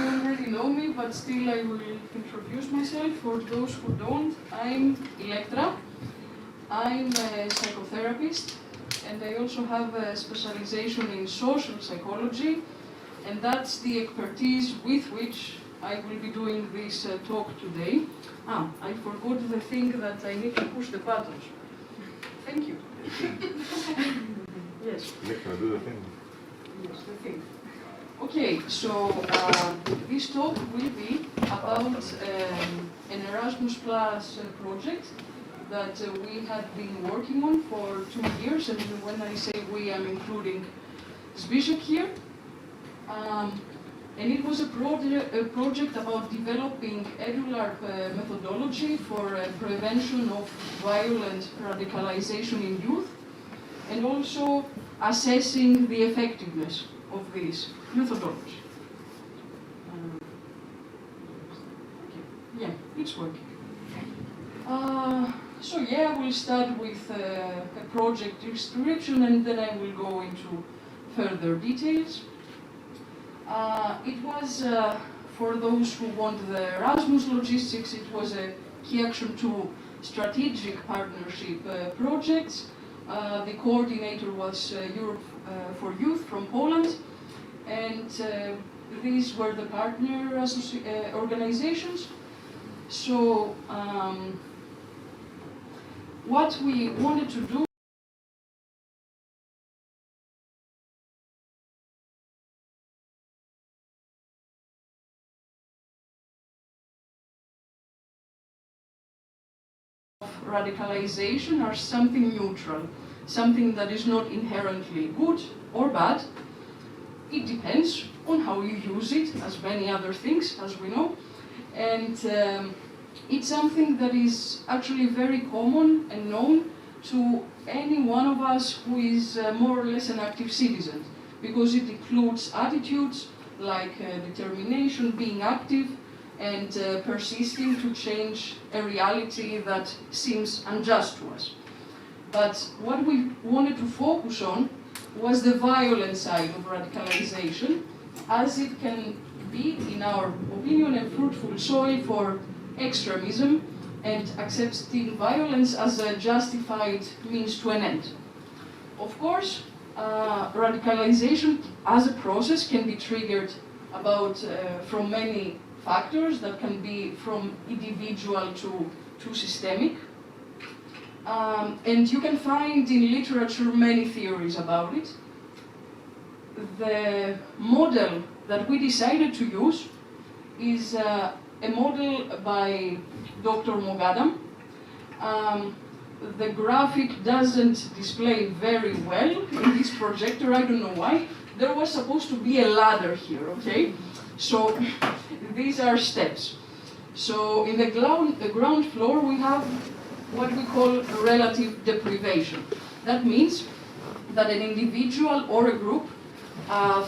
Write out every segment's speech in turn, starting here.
you already know me, but still I will introduce myself. For those who don't, I'm Electra. I'm a psychotherapist, and I also have a specialization in social psychology, and that's the expertise with which I will be doing this talk today. I forgot the thing that I need to push the buttons. Thank you. Yes. Electra, do the thing. Yes, the thing. Okay, so this talk will be about an Erasmus Plus project that we had been working on for 2 years, and when I say we, I'm including Zbyszek here. And it was a project about developing eduLARP methodology for prevention of violent radicalization in youth, and also assessing the effectiveness of this methodology. Yeah, it's working. So yeah, we'll start with a project description, and then I will go into further details. It was, for those who want the Erasmus logistics, it was a Key Action 2 strategic partnership project. The coordinator was Europe for Youth from Poland, and these were the partner organizations. So what we wanted to do radicalization are something neutral, something that is not inherently good or bad. It depends on how you use it, as many other things, as we know. And it's something that is actually very common and known to any one of us who is more or less an active citizen, because it includes attitudes like determination, being active, and persisting to change a reality that seems unjust to us. But what we wanted to focus on was the violent side of radicalization, as it can be, in our opinion, a fruitful soil for extremism and accepting violence as a justified means to an end. Of course, radicalization as a process can be triggered from many factors that can be from individual to systemic. And you can find in literature many theories about it. The model that we decided to use is a model by Dr. Mogadam. The graphic doesn't display very well in this projector, I don't know why. There was supposed to be a ladder here, okay? So these are steps. So in the ground floor we have what we call relative deprivation. That means that an individual or a group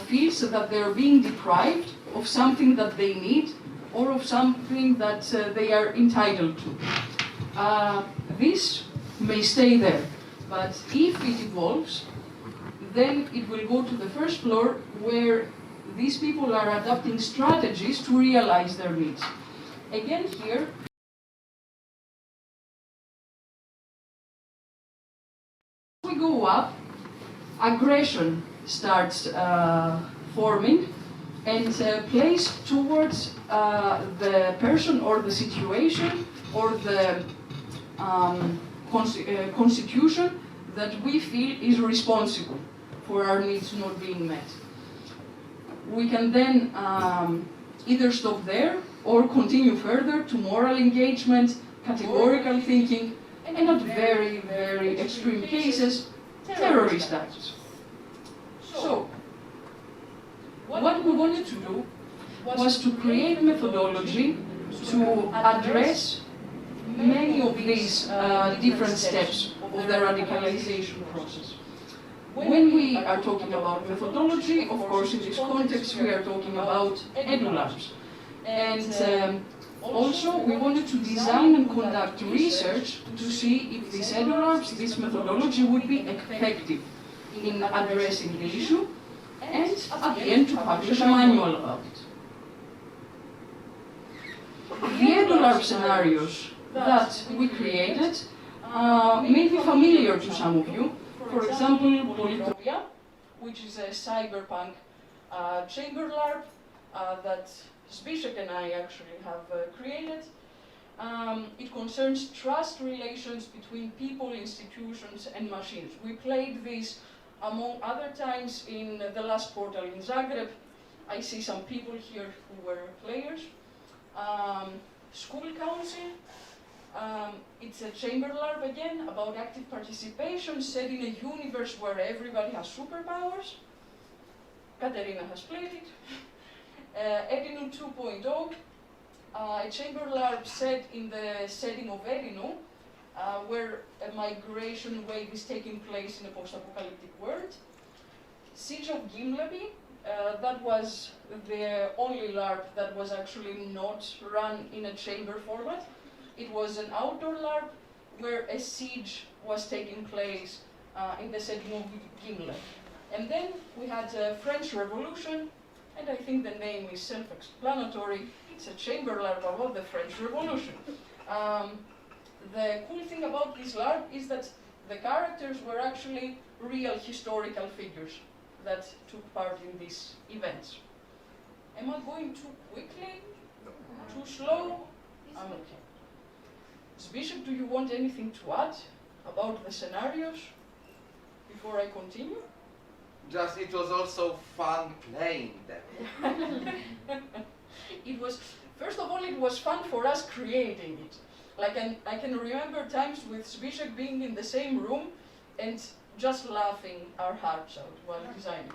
feels that they're being deprived of something that they need or of something that they are entitled to. This may stay there, but if it evolves, then it will go to the first floor where these people are adopting strategies to realize their needs. Again here, we go up, aggression starts forming and plays towards the person or the situation or the constitution that we feel is responsible for our needs not being met. We can then either stop there or continue further to moral engagement, categorical thinking, and at very, very extreme cases, terrorist acts. So, what we wanted to do was to create methodology to address many of these different steps of the radicalization process. When we are talking about methodology, of course, in this context, we are talking about eduLARPs. And also, we wanted to design and conduct research to see if these eduLARPs, this methodology, would be effective in addressing the issue, and at the end to publish a manual about it. eduLARP scenarios that we created may be familiar to some of you. For example, Polytopia, which is a cyberpunk chamber LARP that Zbigniew and I actually have created. It concerns trust relations between people, institutions, and machines. We played this, among other times, in the last portal in Zagreb. I see some people here who were players. School Council. It's a chamber LARP again about active participation set in a universe where everybody has superpowers. Katerina has played it. Edinu 2.0, a chamber LARP set in the setting of Edinu, where a migration wave is taking place in a post-apocalyptic world. Siege of Gimleby, that was the only LARP that was actually not run in a chamber format. It was an outdoor LARP where a siege was taking place in the setting of Gimle. And then we had French Revolution, and I think the name is self-explanatory. It's a chamber LARP about the French Revolution. The cool thing about this LARP is that the characters were actually real historical figures that took part in these events. Am I going too quickly? Too slow? I'm okay. Zbigniew, do you want anything to add about the scenarios before I continue? Just, it was also fun playing them. It was, first of all, it was fun for us creating it. Like, I can remember times with Zbigniew being in the same room and just laughing our hearts out while designing.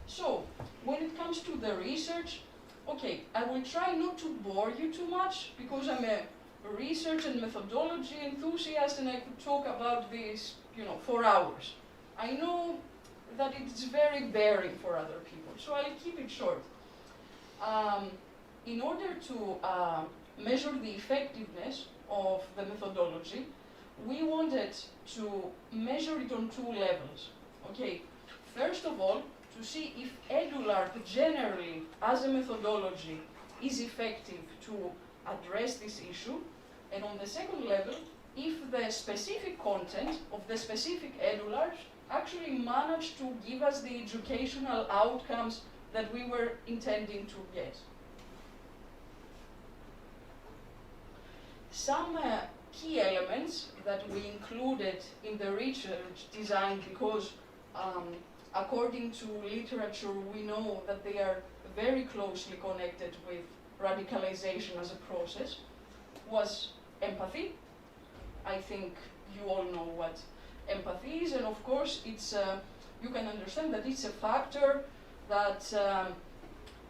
So, when it comes to the research, okay, I will try not to bore you too much because I'm a research and methodology enthusiast and I could talk about this, for hours. I know that it's very bearing for other people, so I'll keep it short. In order to measure the effectiveness of the methodology, we wanted to measure it on two levels. Okay, first of all, to see if eduLARP generally, as a methodology, is effective to address this issue, and on the second level, if the specific content of the specific eduLARPs actually managed to give us the educational outcomes that we were intending to get. Some key elements that we included in the research design because according to literature, we know that they are very closely connected with radicalization as a process, was empathy. I think you all know what empathy is, and of course, it's you can understand that it's a factor that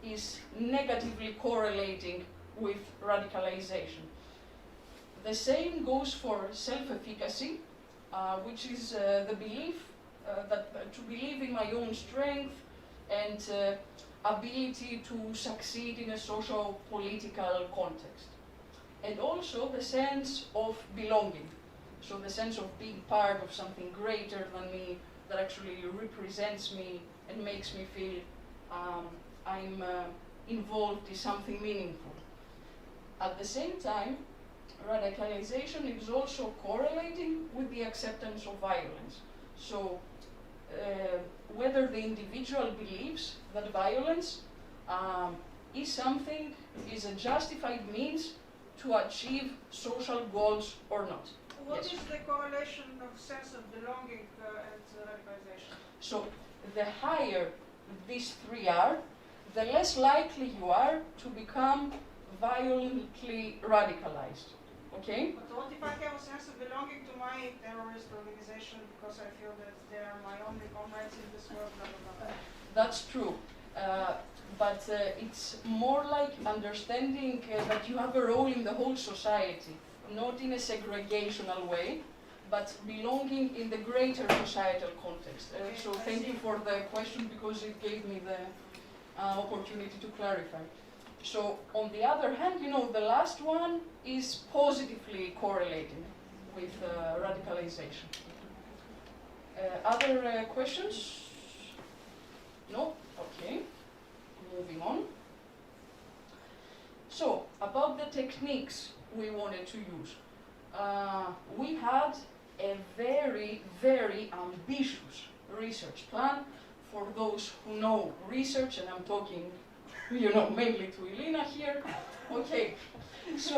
is negatively correlating with radicalization. The same goes for self-efficacy, which is the belief that to believe in my own strength and ability to succeed in a socio-political context. And also the sense of belonging, so the sense of being part of something greater than me that actually represents me and makes me feel I'm involved in something meaningful. At the same time, radicalization is also correlating with the acceptance of violence. So whether the individual believes that violence is a justified means to achieve social goals or not. What Yes. is the correlation of sense of belonging and radicalization? So the higher these three are, the less likely you are to become violently radicalized. Okay? But what if I have a sense of belonging to my terrorist organization because I feel that they are my only comrades in this world, blah, blah, blah. That's true. But it's more like understanding that you have a role in the whole society, not in a segregational way, but belonging in the greater societal context. So thank you for the question because it gave me the opportunity to clarify. So on the other hand, the last one is positively correlating with radicalization. Other questions? No? Okay. Moving on. techniques we wanted to use. We had a very, very ambitious research plan. For those who know research, and I'm talking, mainly to Elena here. Okay, so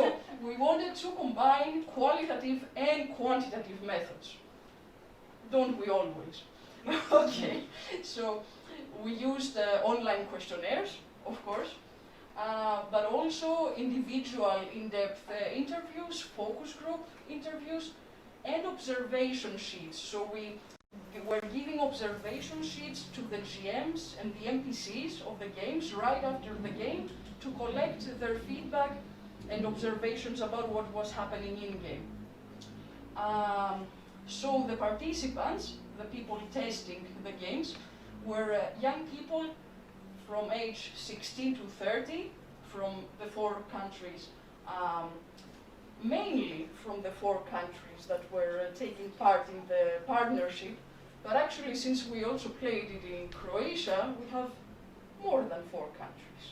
we wanted to combine qualitative and quantitative methods. Don't we always? Okay, so we used online questionnaires, of course, but also individual in-depth interviews, focus group interviews, and observation sheets. So we were giving observation sheets to the GMs and the NPCs of the games right after the game to collect their feedback and observations about what was happening in-game. So the participants, the people testing the games, were young people from age 16 to 30 from the 4 countries, mainly from the 4 countries that were taking part in the partnership. But actually, since we also played it in Croatia, we have more than 4 countries.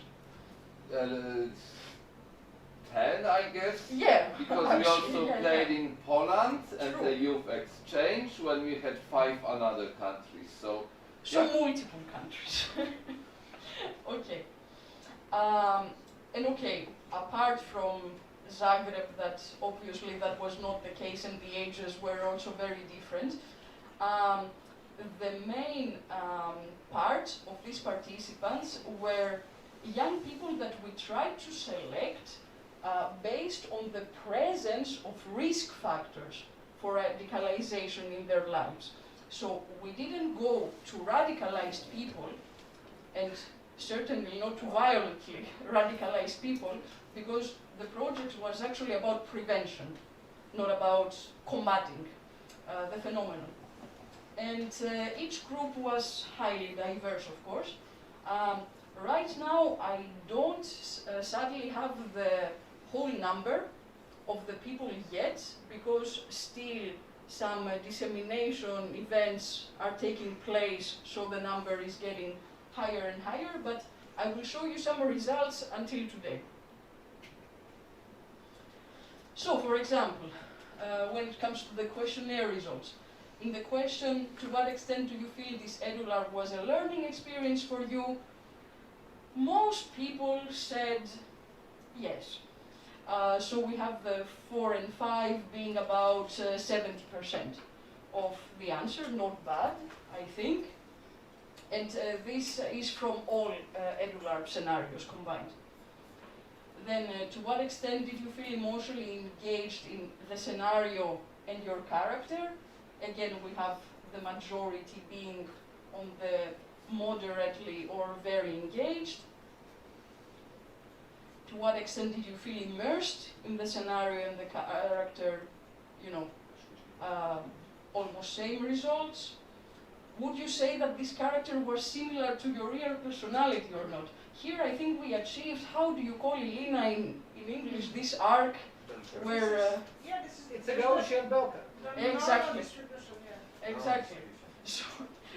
10, I guess. Yeah. Because we also played in Poland and True. the youth exchange when we had 5 another countries. So Multiple countries. Okay. And okay, apart from Zagreb, that obviously that was not the case, and the ages were also very different. The main part of these participants were young people that we tried to select based on the presence of risk factors for radicalization in their lives. So we didn't go to radicalized people, and certainly not to violently radicalized people, because the project was actually about prevention, not about combating the phenomenon. And each group was highly diverse, of course. Right now, I don't sadly have the whole number of the people yet, because still some dissemination events are taking place, so the number is getting higher and higher, but I will show you some results until today. So, for example, when it comes to the questionnaire results, in the question, to what extent do you feel this eduLARP was a learning experience for you? Most people said yes. So we have the 4 and 5 being about 70% of the answer, not bad, I think. And this is from all eduLARP scenarios combined. Then, to what extent did you feel emotionally engaged in the scenario and your character? Again, we have the majority being on the moderately or very engaged. To what extent did you feel immersed in the scenario and the character? Almost same results. Would you say that this character was similar to your real personality or not? Here I think we achieved, how do you call Elena in English, this arc where... Yeah, this is It's a Gaussian bell curve. the Exactly. normal distribution, yeah. Exactly.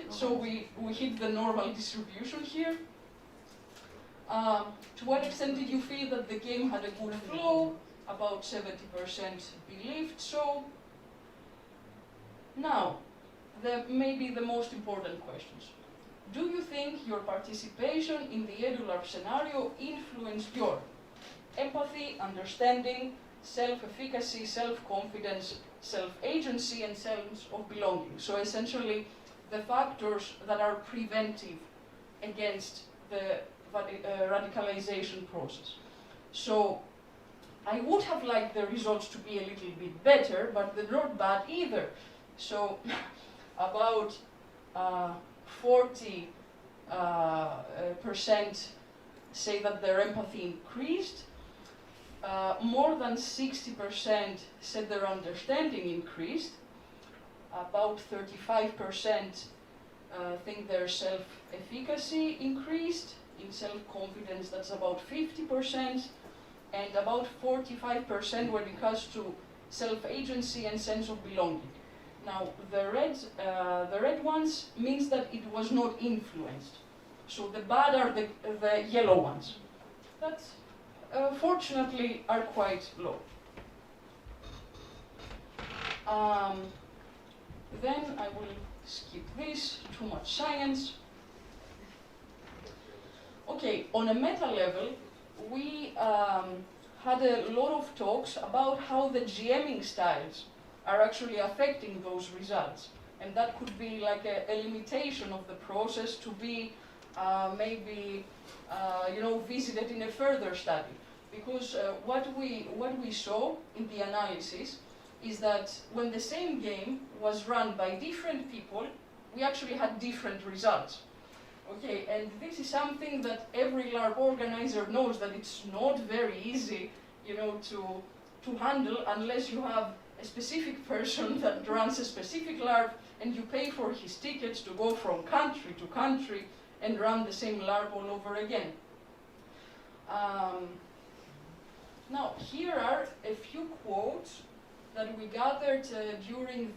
So we hit the normal distribution here. To what extent did you feel that the game had a good flow? About 70% believed so. Now, maybe the most important questions. Do you think your participation in the eduLARP scenario influenced your empathy, understanding, self-efficacy, self-confidence, self-agency, and sense of belonging? So essentially, the factors that are preventive against the radicalization process. So I would have liked the results to be a little bit better, but they're not bad either. So about 40% say that their empathy increased. More than 60% said their understanding increased. About 35% think their self-efficacy increased. In self-confidence, that's about 50%. And about 45% when it comes to self-agency and sense of belonging. Now, the red ones means that it was not influenced. So the bad are the yellow ones. That's fortunately are quite low. Then I will skip this, too much science. Okay, on a meta level, we had a lot of talks about how the GMing styles are actually affecting those results. And that could be like a limitation of the process to be maybe visited in a further study. Because what we saw in the analysis is that when the same game was run by different people, we actually had different results. Okay, and this is something that every LARP organizer knows that it's not very easy, to handle unless you have a specific person that runs a specific LARP and you pay for his tickets to go from country to country and run the same LARP all over again. Now, here are a few quotes that we gathered during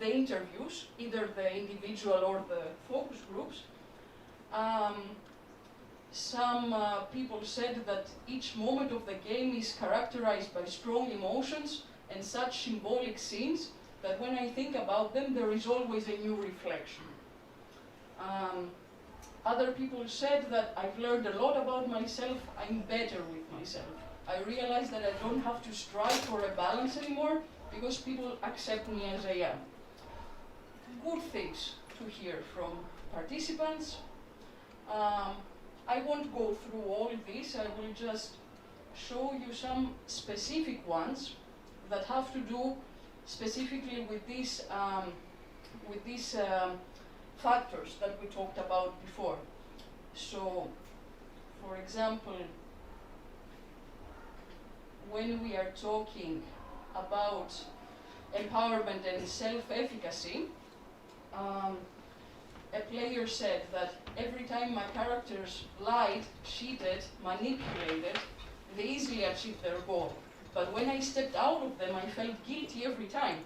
the interviews, either the individual or the focus groups. Some people said that each moment of the game is characterized by strong emotions and such symbolic scenes that when I think about them, there is always a new reflection. Other people said that I've learned a lot about myself, I'm better with myself. I realize that I don't have to strive for a balance anymore because people accept me as I am. Good things to hear from participants. I won't go through all this, I will just show you some specific ones that have to do specifically with these factors that we talked about before. So, for example, when we are talking about empowerment and self-efficacy, a player said that every time my characters lied, cheated, manipulated, they easily achieved their goal. But when I stepped out of them, I felt guilty every time,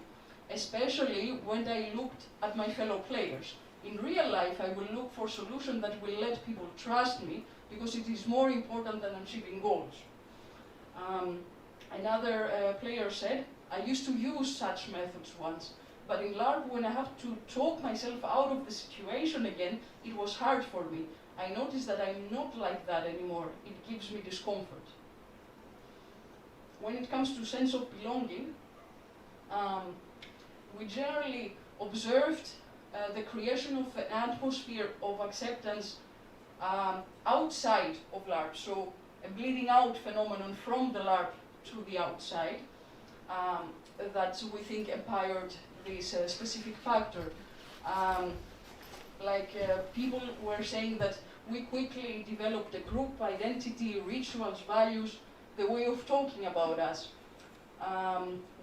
especially when I looked at my fellow players. In real life, I will look for solutions that will let people trust me because it is more important than achieving goals. Another player said, I used to use such methods once, but in LARP, when I have to talk myself out of the situation again, it was hard for me. I noticed that I'm not like that anymore. It gives me discomfort. When it comes to sense of belonging, we generally observed the creation of an atmosphere of acceptance outside of LARP, so a bleeding out phenomenon from the LARP to the outside that we think empowered this specific factor. People were saying that we quickly developed a group identity, rituals, values, the way of talking about us.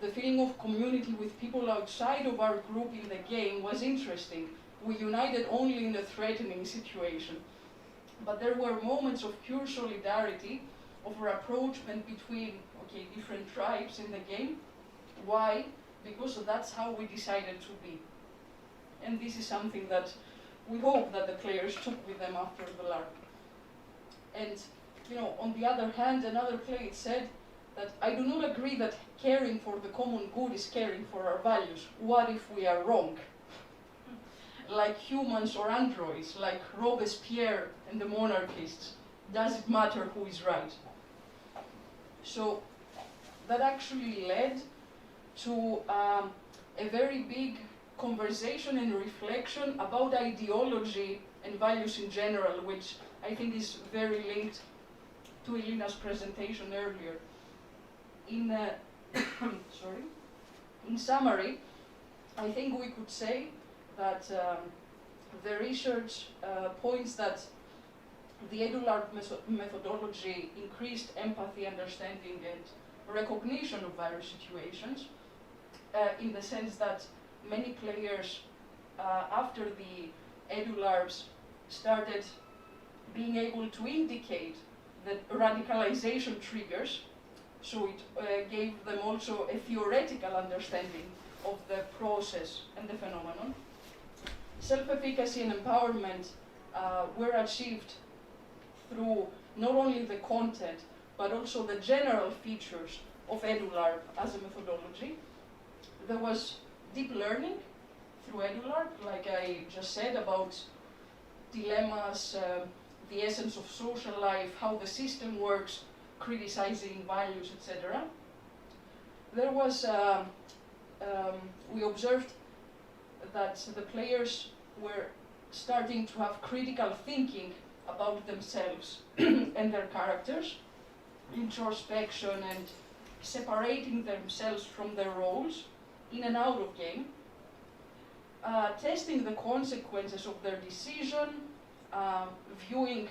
The feeling of community with people outside of our group in the game was interesting. We united only in a threatening situation. But there were moments of pure solidarity, of rapprochement between different tribes in the game. Why? Because that's how we decided to be. And this is something that we hope that the players took with them after the LARP. And on the other hand, another player said that I do not agree that caring for the common good is caring for our values. What if we are wrong? Like humans or androids, like Robespierre and the monarchists, does it matter who is right? So that actually led to a very big conversation and reflection about ideology and values in general, which I think is very linked to Elina's presentation earlier. In summary, I think we could say that the research points that the eduLARP methodology increased empathy, understanding, and recognition of various situations, in the sense that many players, after the eduLARPs, started being able to indicate the radicalization triggers, so it gave them also a theoretical understanding of the process and the phenomenon. Self-efficacy and empowerment were achieved through not only the content, but also the general features of eduLARP as a methodology. There was deep learning through eduLARP, like I just said, about dilemmas, the essence of social life, how the system works, criticizing values, etc. There was, we observed that the players were starting to have critical thinking about themselves and their characters, introspection and separating themselves from their roles in and out of game, testing the consequences of their decision, viewing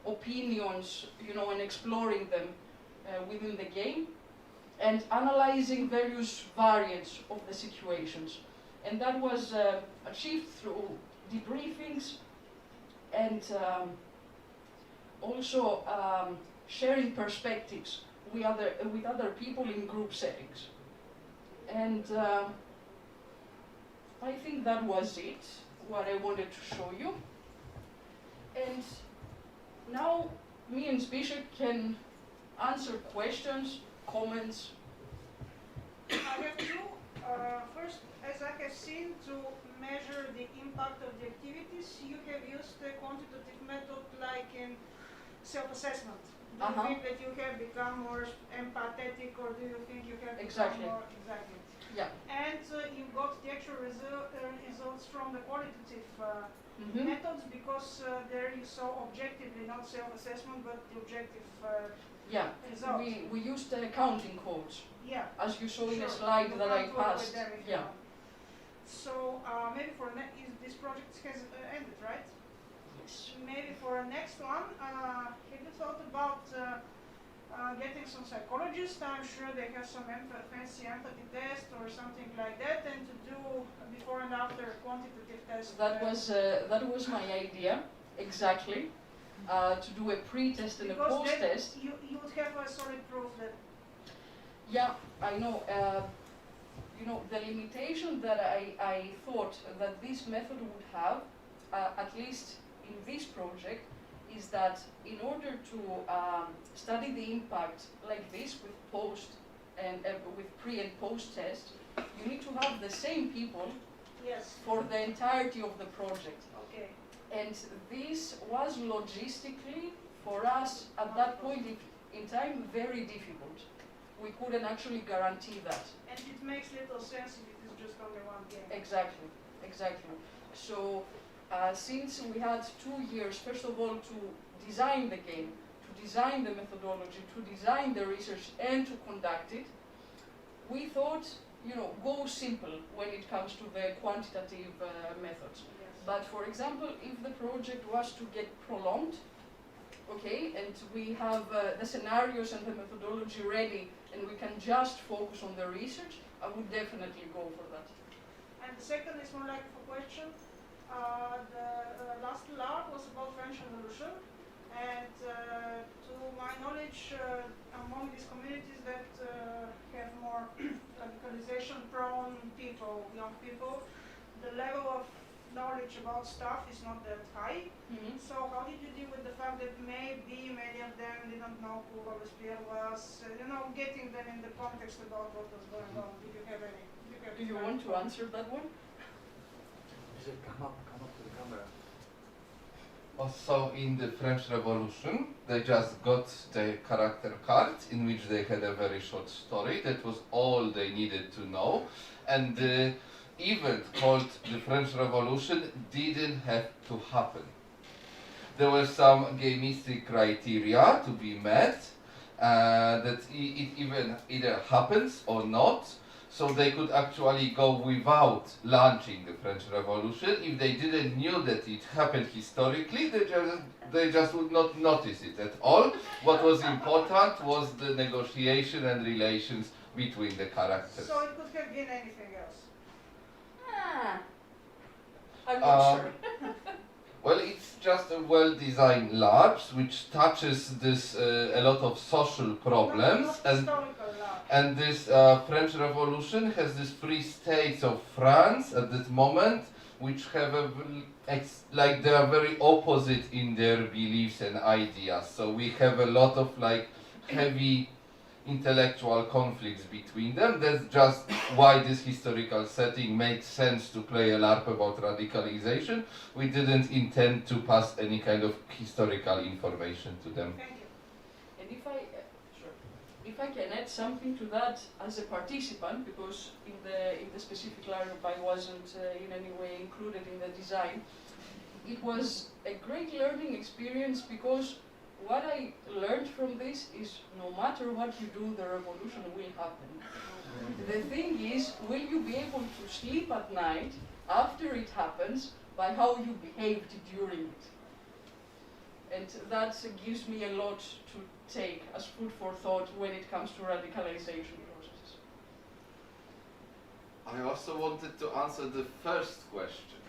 opinions, and exploring them within the game, and analyzing various variants of the situations. And that was achieved through debriefings and also sharing perspectives with other people in group settings. And I think that was it, what I wanted to show you. And now me and Zbyszek can answer questions, comments. I have two. First, as I have seen, to measure the impact of the activities, you have used a quantitative method like in self-assessment. Do you think that you have become more empathetic, or do you think you have become more... Exactly. Yeah. And you got the actual results from the qualitative methods, because there you saw objectively, not self-assessment, but the objective results. We used counting codes. Yeah. As you saw in a slide that I passed. Yeah. So maybe for this project has ended, right? Yes. Maybe for a next one, have you thought about getting some psychologists? I'm sure they have some fancy empathy test or something like that, and to do before and after quantitative test. That was my idea, exactly. To do a pre-test and a post-test. You would have a solid proof that. Yeah, I know. The limitation that I thought that this method would have, at least in this project, is that in order to study the impact like this with post and with pre and post test, you need to have the same people for the entirety of the project. Okay. And this was logistically for us at that point in time very difficult. We couldn't actually guarantee that. And it makes little sense if it is just only one game. Exactly. So since we had 2 years, first of all, to design the game, to design the methodology, to design the research, and to conduct it, we thought, go simple when it comes to the quantitative methods. Yes. But for example, if the project was to get prolonged, okay, and we have the scenarios and the methodology ready, and we can just focus on the research, I would definitely go for that. And the second is more like a question. The last LARP was about French Revolution, and to my knowledge, among these communities that have more radicalization-prone people, young people, the level of knowledge about stuff is not that high. Mm-hmm. So how did you deal with the fact that maybe many of them didn't know who Robespierre was, getting them in the context about what was going on? Did you have any? Do you want to answer that one? Come up to the camera. Also, in the French Revolution, they just got the character card in which they had a very short story. That was all they needed to know. And the event called the French Revolution didn't have to happen. There were some gamistic criteria to be met, that it even either happens or not. So they could actually go without launching the French Revolution. If they didn't knew that it happened historically, they just would not notice it at all. What was important was the negotiation and relations between the characters. So it could have been anything else? I'm not sure. Well, it's just a well-designed LARPs which touches this a lot of social problems, and this French Revolution has these 3 states of France at this moment which have like they are very opposite in their beliefs and ideas. So we have a lot of like heavy intellectual conflicts between them. That's just why this historical setting makes sense to play a LARP about radicalization. We didn't intend to pass any kind of historical information to them. Thank you. And if I can add something to that as a participant, because in the specific LARP I wasn't in any way included in the design, it was a great learning experience because what I learned from this is no matter what you do, the revolution will happen. The thing is, will you be able to sleep at night after it happens by how you behaved during it? And that gives me a lot to take as food for thought when it comes to radicalization processes. I also wanted to answer the first question.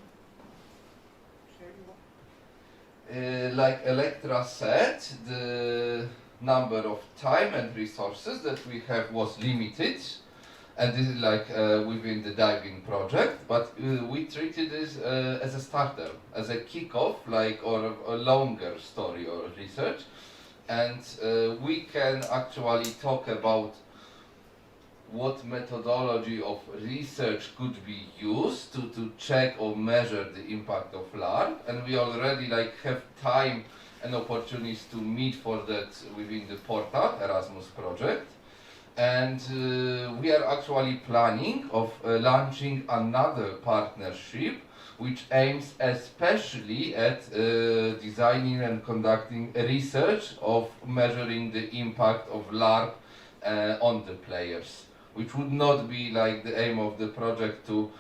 Like Electra said, the number of time and resources that we have was limited, and this is like within the DiveIn project, but we treated this as a starter, as a kickoff, like, or a longer story or research, and we can actually talk about what methodology of research could be used to check or measure the impact of LARP, and we already like have time and opportunities to meet for that within the portal Erasmus project, and we are actually planning of launching another partnership which aims especially at designing and conducting research of measuring the impact of LARP on the players, which would not be like the aim of the project to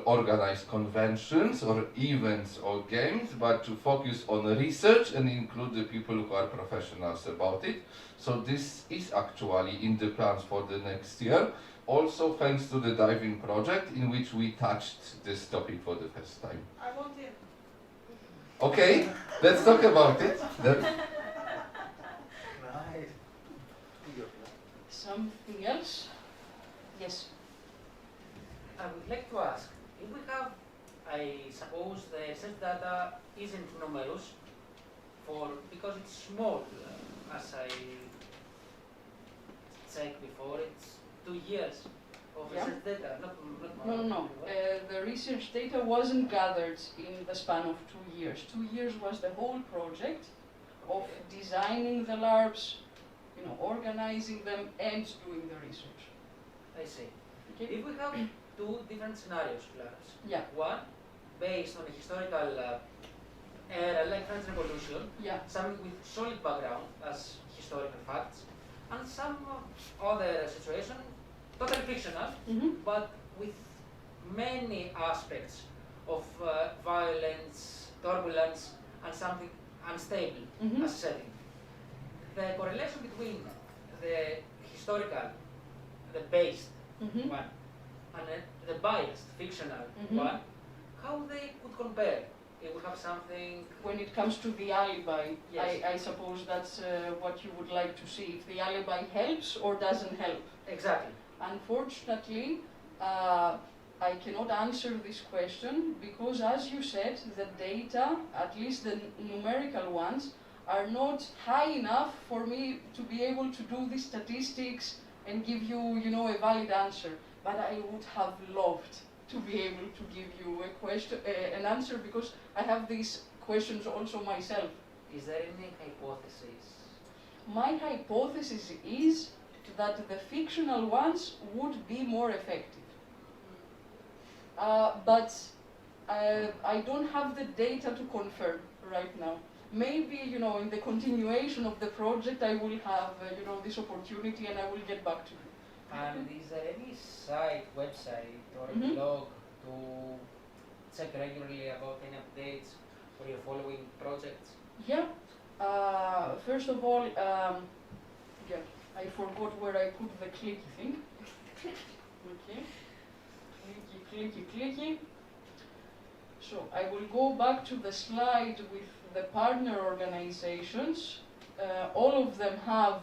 organize conventions or events or games, but to focus on research and include the people who are professionals about it. So this is actually in the plans for the next year. Also thanks to the DiveIn project, in which we touched this topic for the first time. I want in. Okay, let's talk about it. Nice. Something else? Yes. I would like to ask, if we have, I suppose the research data isn't numerous because it's small, as I checked before, it's 2 years of Yeah. research data, not No. The research data wasn't gathered in the span of 2 years. 2 years was the whole project of designing the LARPs, organizing them and doing the research. I see. Okay? If we have two different scenarios, LARPs, Yeah. one based on a historical era like French Revolution, Yeah. some with solid background as historical facts, and some other situation, totally fictional, but with many aspects of violence, turbulence, and something unstable as a setting. The correlation between the historical, the based one, and the biased, fictional one, how they could compare? If we have something... When it comes to the alibi, Yes. I suppose that's what you would like to see, if the alibi helps or doesn't help. Exactly. Unfortunately, I cannot answer this question because, as you said, the data, at least the numerical ones, are not high enough for me to be able to do the statistics and give you, a valid answer. But I would have loved to be able to give you an answer, because I have these questions also myself. Is there any hypothesis? My hypothesis is that the fictional ones would be more effective. But I don't have the data to confirm right now. Maybe, in the continuation of the project, I will have, this opportunity and I will get back to you. And is there any website or blog to check regularly about any updates for your following projects? Yeah. First of all, I forgot where I put the clicky thing. Okay. Clicky. So I will go back to the slide with the partner organizations. All of them have,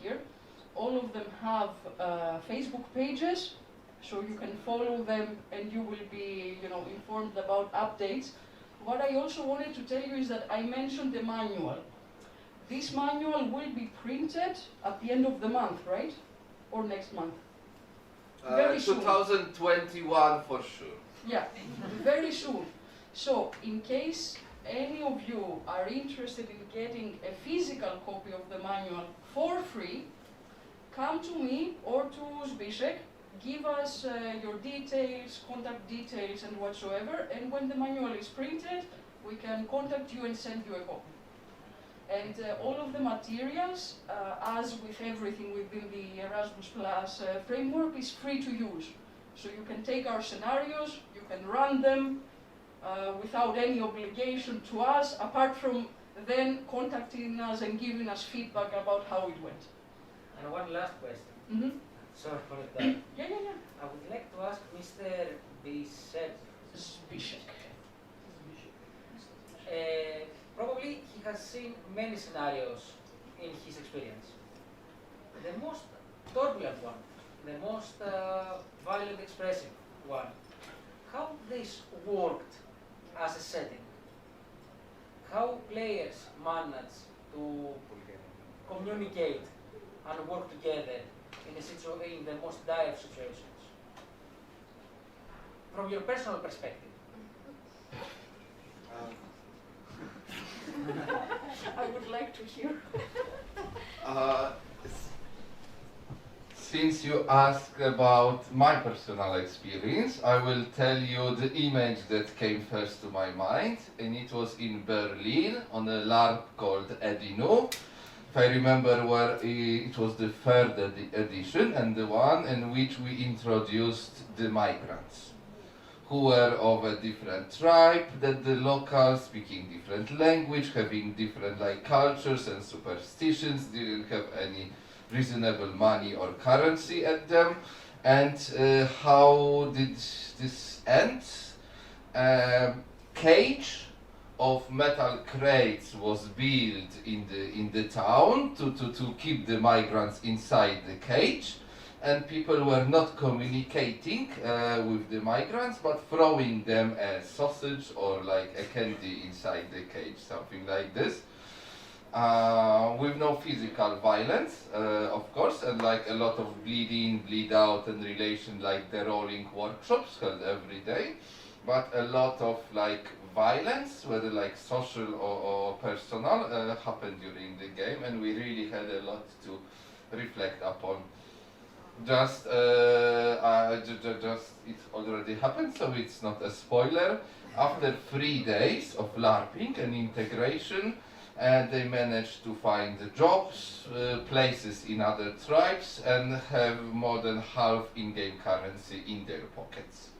here. All of them have Facebook pages. so you can follow them and you will be, informed about updates. What I also wanted to tell you is that I mentioned the manual. This manual will be printed at the end of the month, right? Or next month? Very soon. 2021 for sure. Yeah, very soon. So, in case any of you are interested in getting a physical copy of the manual for free, come to me or to Zbigniew, give us your details, contact details and whatsoever, and when the manual is printed, we can contact you and send you a copy. And all of the materials, as with everything within the Erasmus Plus framework, is free to use. So you can take our scenarios, you can run them without any obligation to us, apart from then contacting us and giving us feedback about how it went. And one last question. Mm-hmm. Sorry for that. Yeah. I would like to ask Mr. Zbigniew. Probably he has seen many scenarios in his experience. The most turbulent one, the most violent expressive one, how this worked as a setting, how players manage to communicate and work together in the most dire situations. From your personal perspective. I would like to hear. Since you asked about my personal experience, I will tell you the image that came first to my mind, and it was in Berlin on a LARP called eduLARP. If I remember where it was the third edition, and the one in which we introduced the migrants, who were of a different tribe than the locals, speaking different language, having different cultures and superstitions, didn't have any reasonable money or currency at them. And how did this end? Cage of metal crates was built in the town to keep the migrants inside the cage. And people were not communicating with the migrants, but throwing them a sausage or a candy inside the cage, something like this. With no physical violence, of course, and a lot of bleed in, bleed out and relation, the rolling workshops held every day, but a lot of violence, whether social or personal, happened during the game, and we really had a lot to reflect upon. Just it already happened, so it's not a spoiler. After 3 days of LARPing and integration, they managed to find jobs, places in other tribes, and have more than half in-game currency in their pockets.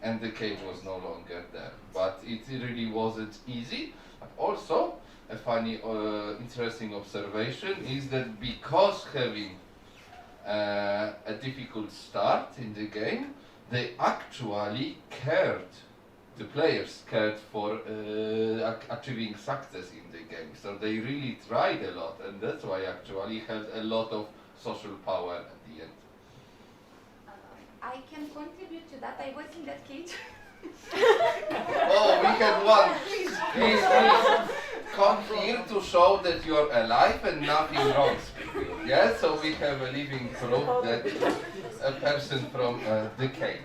And the cage was no longer there. But it really wasn't easy. But also, a funny, interesting observation is that because having a difficult start in the game, they actually cared, the players cared for achieving success in the game. So they really tried a lot, and that's why actually had a lot of social power at the end. I can contribute to that. I was in that cage. Oh, we had one. Please. Come here to show that you're alive and nothing wrong with you. Yeah, so we have a living proof that a person from the cage.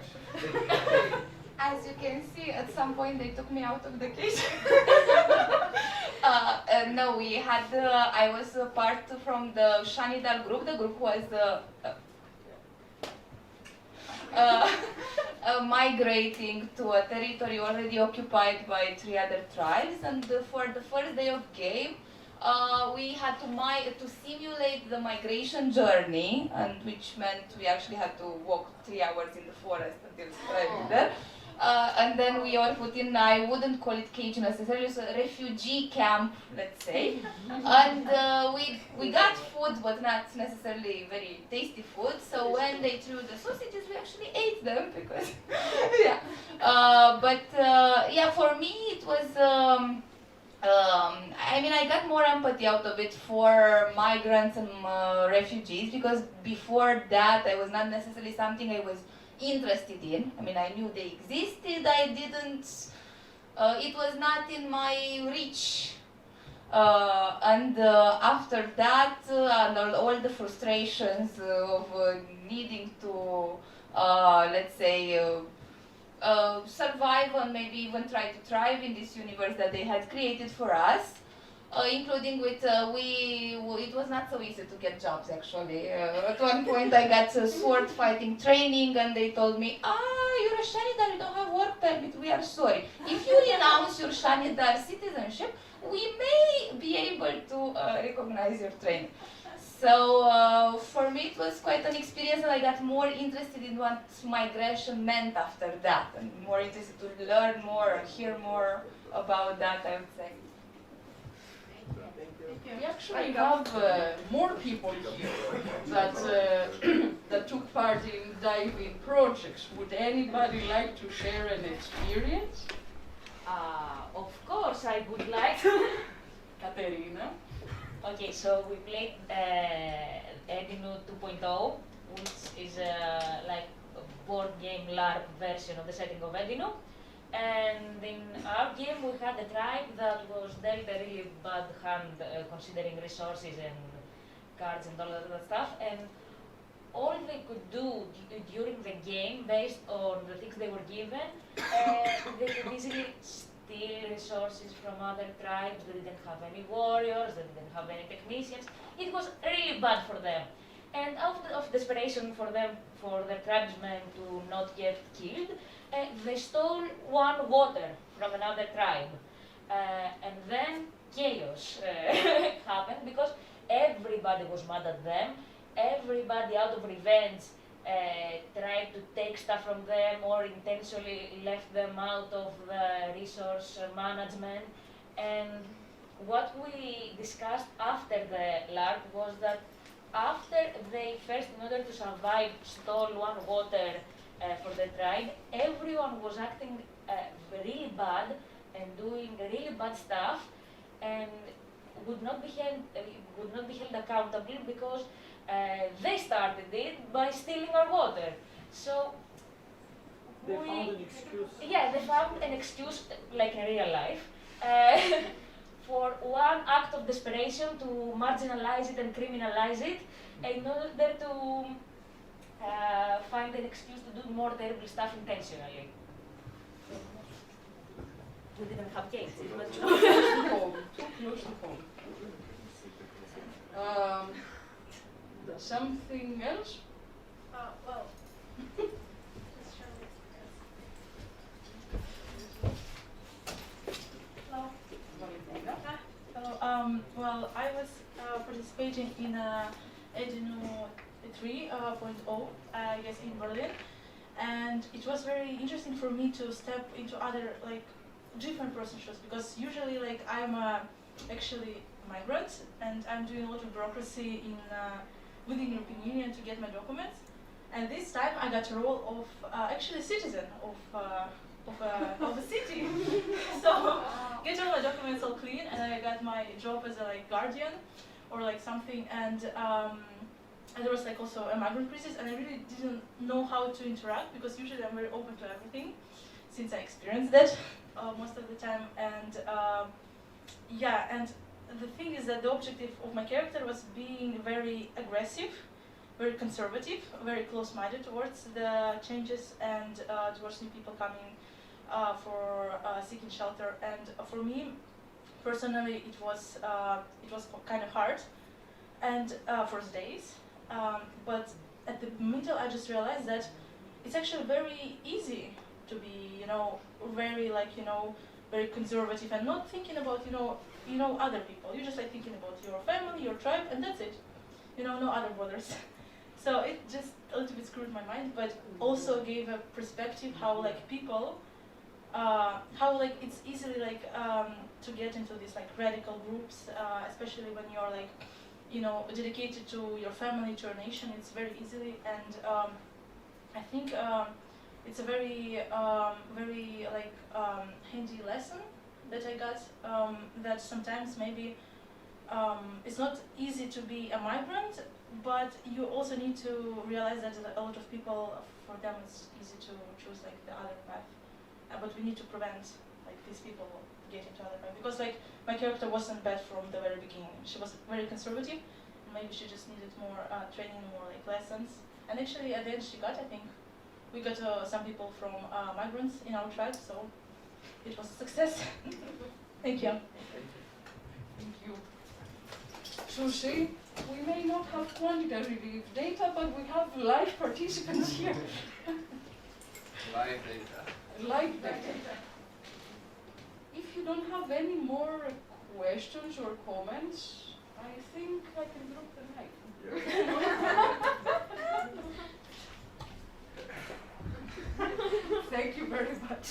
As you can see, at some point they took me out of the cage. No, we had. I was a part from the Shanidal group. The group was migrating to a territory already occupied by 3 other tribes, and for the first day of game, we had to simulate the migration journey, and which meant we actually had to walk 3 hours in the forest until arriving there. And then we were put in, I wouldn't call it cage necessarily, it's a refugee camp, let's say. And we got food, but not necessarily very tasty food. So when they threw the sausages, we actually ate them because, yeah. Yeah, for me it was, I mean, I got more empathy out of it for migrants and refugees, because before that, I was not necessarily something I was interested in. I mean, I knew they existed. I didn't. It was not in my reach. And after that, and all the frustrations of needing to, let's say, survive and maybe even try to thrive in this universe that they had created for us, including with it was not so easy to get jobs actually. At one point I got sword fighting training and they told me, you're a Shanidar, you don't have work permit, we are sorry. If you renounce your Shanidar citizenship, we may be able to recognize your training. So for me it was quite an experience, and I got more interested in what migration meant after that, and more interested to learn more, hear more about that, I would say. We actually have more people here that, that took part in DiveIn projects. Would anybody like to share an experience? Of course, I would like to. Katerina? Okay, so we played Edinu 2.0, which is like a board game LARP version of the setting of Edinu. And in our game, we had a tribe that was dealt a really bad hand, considering resources and cards and all that stuff. And all they could do during the game, based on the things they were given, they could easily steal resources from other tribes. They didn't have any warriors, they didn't have any technicians. It was really bad for them. And out of desperation for them, for their tribesmen to not get killed, they stole one water from another tribe. And then chaos happened because everybody was mad at them. Everybody out of revenge tried to take stuff from them or intentionally left them out of the resource management. And what we discussed after the LARP was that after they first, in order to survive, stole one water for the tribe, everyone was acting really bad and doing really bad stuff, and would not be held accountable because they started it by stealing our water. So they found an excuse. Yeah, they found an excuse, like in real life, for one act of desperation to marginalize it and criminalize it, in order to find an excuse to do more terrible stuff intentionally. We didn't have cases, but Too close to home. Too close to home. Something else? Well, hello. Valentina? Well, I was participating in Edinu 3.0, I guess, in Berlin, and it was very interesting for me to step into other different person shoes, because usually I'm actually migrant and I'm doing a lot of bureaucracy in within European Union to get my documents, and this time I got a role of actually citizen of a city. So get all my documents all clean, and I got my job as a guardian or something, and there was also a migrant crisis, and I really didn't know how to interact, because usually I'm very open to everything since I experienced that most of the time. And yeah, and the thing is that the objective of my character was being very aggressive, very conservative, very close-minded towards the changes and towards new people coming for seeking shelter. And for me personally, it was kind of hard, and for days. But at the middle, I just realized that it's actually very easy to be, very very conservative and not thinking about other people. You're just thinking about your family, your tribe, and that's it. No other borders. So it just a little bit screwed my mind, but also gave a perspective how people, how it's easily to get into these radical groups, especially when you're dedicated to your family, to your nation. It's very easily, and I think it's a very very handy lesson that I got, that sometimes maybe it's not easy to be a migrant, but you also need to realize that a lot of people, for them it's easy to choose like the other path. But we need to prevent like these people getting to other path, because like my character wasn't bad from the very beginning. She was very conservative. Maybe she just needed more training, more like lessons. And actually at the end she got, I think, we got some people from migrants in our tribe, so it was a success. Thank you. Thank you. So see, we may not have quantitative data, but we have live participants here. Live data. Live data. If you don't have any more questions or comments, I think I can drop the mic. Thank you very much.